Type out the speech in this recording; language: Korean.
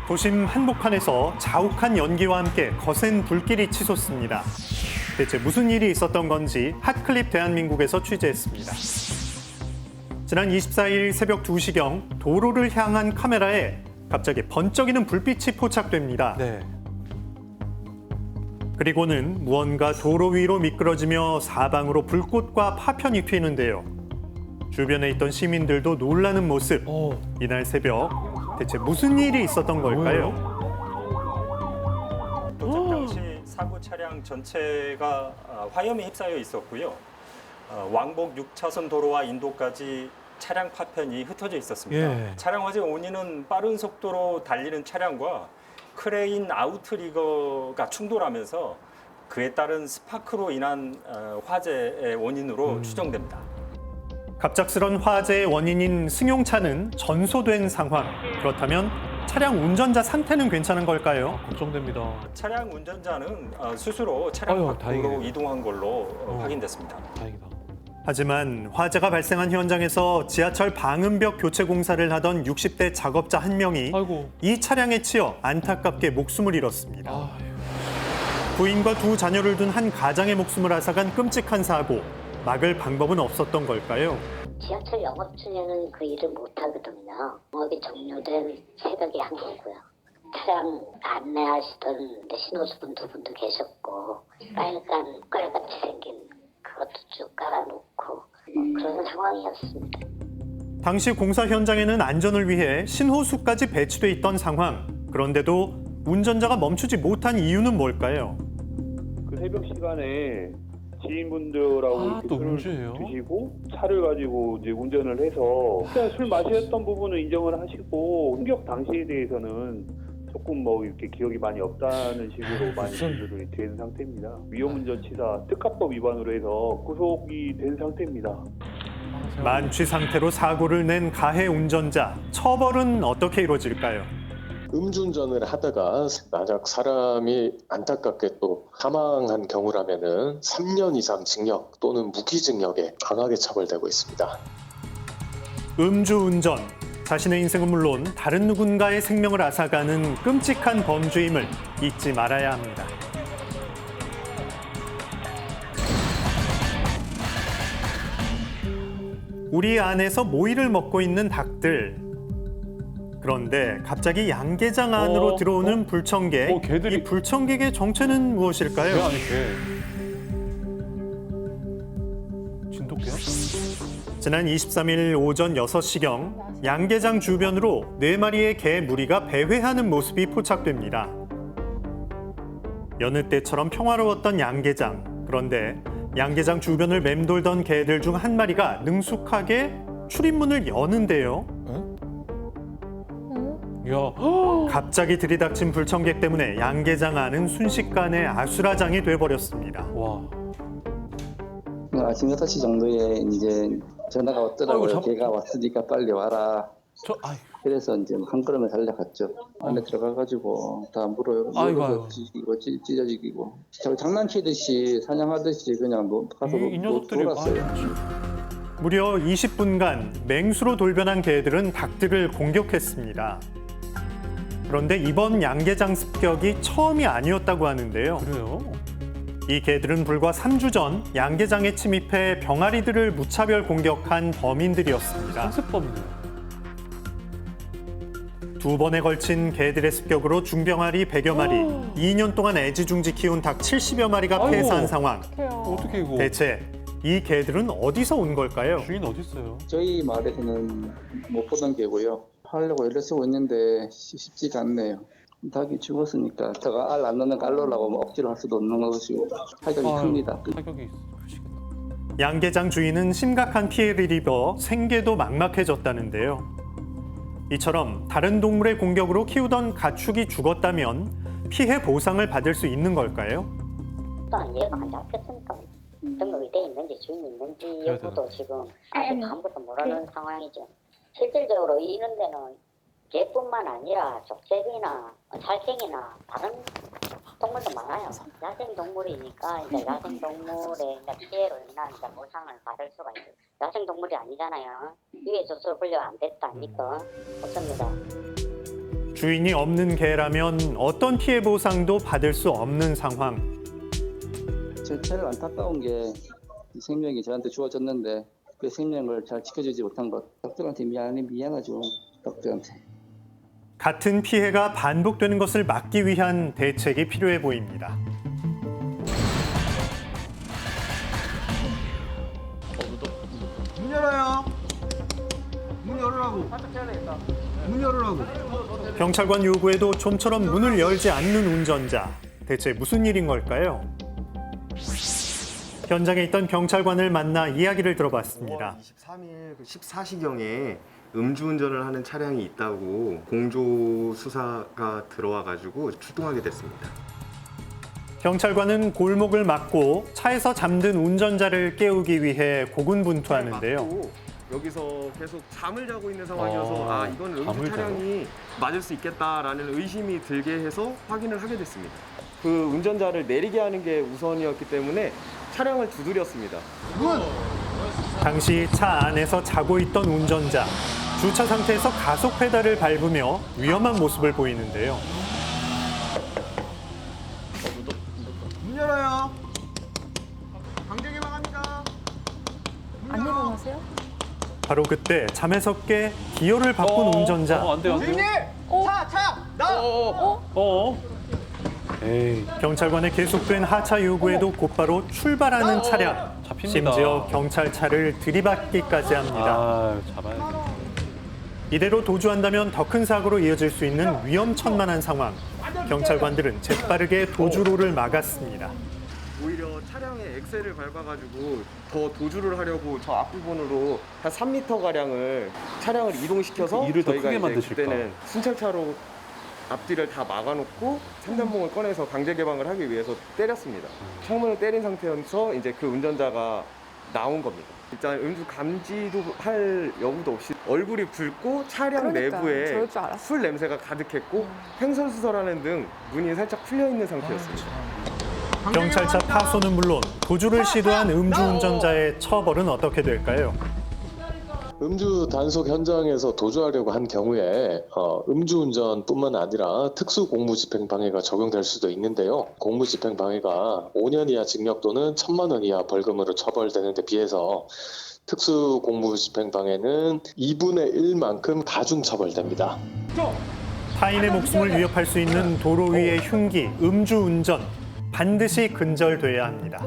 도심 한복판에서 자욱한 연기와 함께 거센 불길이 치솟습니다. 대체 무슨 일이 있었던 건지 핫클립 대한민국에서 취재했습니다. 지난 24일 새벽 2시경 도로를 향한 카메라에 갑자기 번쩍이는 불빛이 포착됩니다. 네. 그리고는 무언가 도로 위로 미끄러지며 사방으로 불꽃과 파편이 튀는데요. 주변에 있던 시민들도 놀라는 모습. 이날 새벽 대체 무슨 일이 있었던 걸까요? 도착 당시 사고 차량 전체가 화염에 휩싸여 있었고요. 왕복 6차선 도로와 인도까지 차량 파편이 흩어져 있었습니다. 예. 차량 화재 원인은 빠른 속도로 달리는 차량과 크레인 아우트리거가 충돌하면서 그에 따른 스파크로 인한 화재의 원인으로 추정됩니다. 갑작스런 화재의 원인인 승용차는 전소된 상황. 그렇다면 차량 운전자 상태는 괜찮은 걸까요? 걱정됩니다. 차량 운전자는 스스로 차량 밖으로 다행이네요. 이동한 걸로 확인됐습니다. 다행이다. 하지만 화재가 발생한 현장에서 지하철 방음벽 교체 공사를 하던 60대 작업자 한 명이 아이고. 이 차량에 치여 안타깝게 목숨을 잃었습니다. 아유. 부인과 두 자녀를 둔 한 가장의 목숨을 앗아간 끔찍한 사고. 막을 방법은 없었던 걸까요? 지하철 영업 중에는 그 일을 못 하거든요. 영업이 종료된 새벽에 한 거고요. 차량 안내하시던 신호수분 두 분도 계셨고 빨간 깔같이 생긴 그것도 쭉 깔아놓고 그런 상황이었습니다. 당시 공사 현장에는 안전을 위해 신호수까지 배치돼 있던 상황. 그런데도 운전자가 멈추지 못한 이유는 뭘까요? 그 새벽 시간에 지인분들하고 이렇게 또 술을 문제예요? 드시고 차를 가지고 이제 운전을 해서 그냥 술 마셨던 부분은 인정을 하시고 공격 당시에 대해서는 조금 뭐 이렇게 기억이 많이 없다는 식으로 많이 분들이 된 상태입니다. 위험운전치사 특가법 위반으로 해서 구속이 된 상태입니다. 만취 상태로 사고를 낸 가해 운전자. 처벌은 어떻게 이루어질까요? 음주운전을 하다가 만약 사람이 안타깝게 또 사망한 경우라면은 3년 이상 징역 또는 무기징역에 강하게 처벌되고 있습니다. 음주운전. 자신의 인생은 물론 다른 누군가의 생명을 앗아가는 끔찍한 범죄임을 잊지 말아야 합니다. 우리 안에서 모이를 먹고 있는 닭들. 그런데 갑자기 양계장 안으로 들어오는 불청객. 개들이- 이 불청객의 정체는 무엇일까요? 개 아니 개. 진돗개야? 지난 23일 오전 6시경 양계장 주변으로 4마리의 개 무리가 배회하는 모습이 포착됩니다. 여느 때처럼 평화로웠던 양계장. 그런데 양계장 주변을 맴돌던 개들 중 한 마리가 능숙하게 출입문을 여는데요. 야. 갑자기 들이닥친 불청객 때문에 양계장 안은 순식간에 아수라장이 돼버렸습니다. 와. 아침 6시 정도에 이제 전화가 왔더라고요. 아이고, 걔가 왔으니까 빨리 와라. 그래서 이제 한 걸음에 달려갔죠. 안에 들어가가지고 다 물어서 찢기고 찢어지기고 장난치듯이 사냥하듯이 그냥 가서 이 녀석들이 놀았어요. 무려 20분간 맹수로 돌변한 개들은 닭들을 공격했습니다. 그런데 이번 양계장 습격이 처음이 아니었다고 하는데요. 그래요? 이 개들은 불과 3주 전 양계장에 침입해 병아리들을 무차별 공격한 범인들이었습니다. 상습범이네요. 2번에 걸친 개들의 습격으로 중병아리 100여 마리, 2년 동안 애지중지 키운 닭 70여 마리가 아이고. 폐사한 상황. 어떻게 이거? 대체 이 개들은 어디서 온 걸까요? 주인 어디 있어요? 저희 마을에서는 못 보던 개고요. 하려고 애를 쓰고 있는데 쉽지가 않네요. 닭이 죽었으니까 제가 알 안 넣는 깔로라고 억지로 할 수도 없는 것이고 타격이 큽니다. 타격이 크시겠다. 양계장 주인은 심각한 피해를 입어 생계도 막막해졌다는데요. 이처럼 다른 동물의 공격으로 키우던 가축이 죽었다면 피해 보상을 받을 수 있는 걸까요? 또한 얘가 안 잡혔으니까 등록이 돼 있는지 주인이 있는지 여부도 지금 아직 아무것도 모르는 상황이죠. 실질적으로 이런 데는 개뿐만 아니라 족제비나 살쾡이나 다른 동물도 많아요. 야생 동물이니까 이제 야생 동물의 피해로 인한 보상을 받을 수가 있어요. 야생 동물이 아니잖아요. 위에 조서 분류 안 됐다 하니까 없습니다. 주인이 없는 개라면 어떤 피해 보상도 받을 수 없는 상황. 제일 안타까운 게 이 생명이 저한테 주어졌는데 그 생명을 잘 지켜주지 못한 것. 덕들한테 미안하죠. 덕들한테. 같은 피해가 반복되는 것을 막기 위한 대책이 필요해 보입니다. 문 열어요. 문 열으라고. 문 열으라고. 경찰관 요구에도 좀처럼 문을 열지 않는 운전자. 대체 무슨 일인 걸까요? 현장에 있던 경찰관을 만나 이야기를 들어봤습니다. 23일 14시경에 음주운전을 하는 차량이 있다고 공조 수사가 들어와가지고 출동하게 됐습니다. 경찰관은 골목을 막고 차에서 잠든 운전자를 깨우기 위해 고군분투하는데요. 여기서 계속 잠을 자고 있는 상황이어서 이건 음주 차량이 맞을 수 있겠다라는 의심이 들게 해서 확인을 하게 됐습니다. 그 운전자를 내리게 하는 게 우선이었기 때문에 차량을 두드렸습니다. 당시 차 안에서 자고 있던 운전자. 주차 상태에서 가속 페달을 밟으며 위험한 모습을 보이는데요. 문 열어요. 강제 개방합니다. 안 내려가세요? 바로 그때 잠에서 깨 기어를 바꾼 운전자. 안 돼요, 안 돼요. 에이, 경찰관의 계속된 하차 요구에도 곧바로 출발하는 차량. 잡힙니다. 심지어 경찰차를 들이받기까지 합니다. 잡아야겠네. 이대로 도주한다면 더 큰 사고로 이어질 수 있는 위험천만한 상황. 경찰관들은 재빠르게 도주로를 막았습니다. 오히려 차량에 엑셀을 밟아가지고 더 도주를 하려고 저 앞부분으로 한 3m가량을 차량을 이동시켜서 일을 더 저희가 크게 이제 만드실까? 그때는 순찰차로 앞뒤를 다 막아놓고 산단봉을 꺼내서 강제 개방을 하기 위해서 때렸습니다. 창문을 때린 상태여서 이제 그 운전자가 나온 겁니다. 일단 음주 감지도 할 여부도 없이 얼굴이 붉고 차량 그러니까, 내부에 저럴 줄 알았어. 술 냄새가 가득했고 횡설수설하는 등 문이 살짝 풀려 있는 상태였습니다. 경찰차 파손은 물론 도주를 시도한 음주운전자의 처벌은 어떻게 될까요? 음주 단속 현장에서 도주하려고 한 경우에 음주운전뿐만 아니라 특수공무집행방해가 적용될 수도 있는데요. 공무집행방해가 5년 이하 징역 또는 1,000만 원 이하 벌금으로 처벌되는 데 비해서 특수공무집행방해는 2분의 1만큼 가중 처벌됩니다. 타인의 목숨을 위협할 수 있는 도로 위의 흉기, 음주운전 반드시 근절돼야 합니다.